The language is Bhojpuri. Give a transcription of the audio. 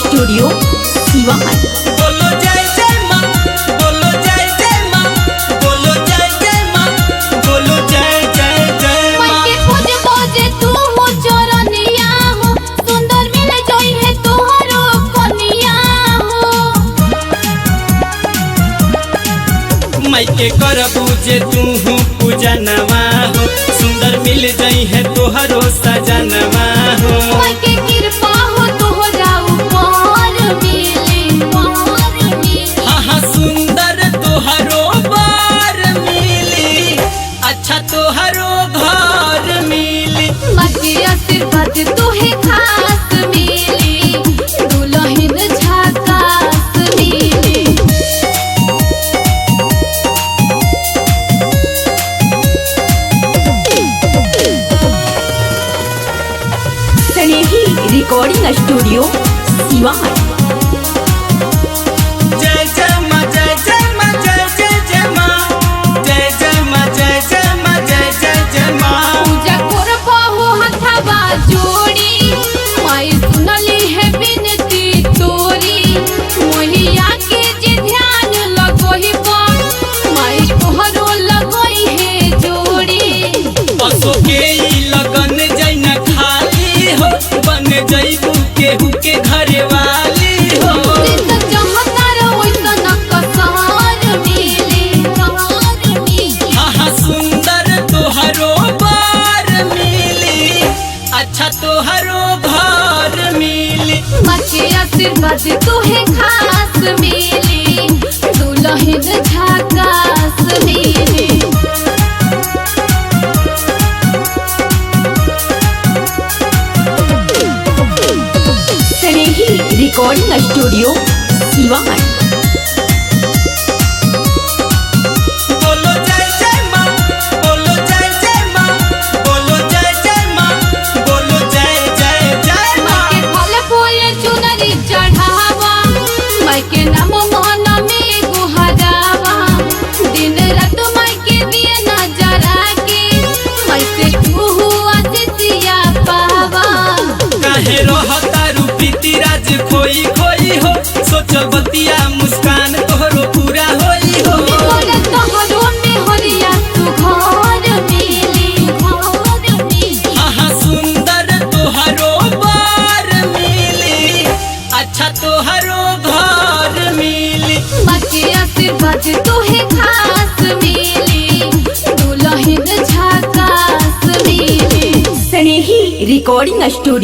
स्टूडियो सिवान। बोलो जय जय माँ, बोलो जय जय माँ, बोलो जय जय माँ, बोलो जय जय जय माँ। के खोज खोजे तू हो चरनिया हो, सुंदर मिले जोई है तोहरो कनिया हो। माई के करबू जे तू पूजनवा हो, सुंदर मिल जाई है तोहरो सजनवा हो। माई के कृपा हो तोहरा ऊपर मिले पार मिले। हाँ हाँ सुंदर तोहरो बार मिली, अच्छा तोहरो घर मिली। माई के आशीर्वाद तोहे खास मिले, दुल्हन झकास मिले। स्नेही रिकॉर्डिंग स्टूडियो सिवान। जय जय माँ, जय जय माँ, जय जय जय माँ, जय जय माँ, जय जय माँ, जय जय जय माँ। पूजा करबा हो हथवा जोड़ी, माई सुनली है बिनती तोरी। मोहिया के जे ध्यान लगोही बा, माई तोहरो लगोई है जोड़ी। असो के ई लगन जई न खाली हो, बन जईबू केहू के घरे वाली हो। जितना चाहता रहो वैसन कसार मिले, कसार मिले। हाँ हाँ सुंदर तोहरो बार मिली, अच्छा तोहरो घर मिली। माँ के आशीर्वाद तोहे खास मिले, दुल्हन झकास मिले। स्नेही रिकॉर्डिंग स्टूडियो सिवान। बोलो जय जय माँ, बोलो जय जय माँ, बोलो जय जय माँ, बोलो जय जय जय माई माँ। के फल फूल चुनरी चढ़ावा, माई के नाम मन में गुहारावा। दिन रात माई के दिए नजरा के, माई से तू आशीषिया पावा। काहे रहता रूपी राज खोई खोई हो, सोचल बतिया मुस्कान तोहरो पूरा होई हो। मोर तोहरो में हरिया तू घर मिली, घर मिली। हाँ हाँ सुंदर तोहरो बार मिली, अच्छा तोहरो घर मिली। माँ के आशीर्वाद तोहे खास मिले, दुल्हन झकास मिले। स्नेही रिकॉर्डिंग स्टूडियो।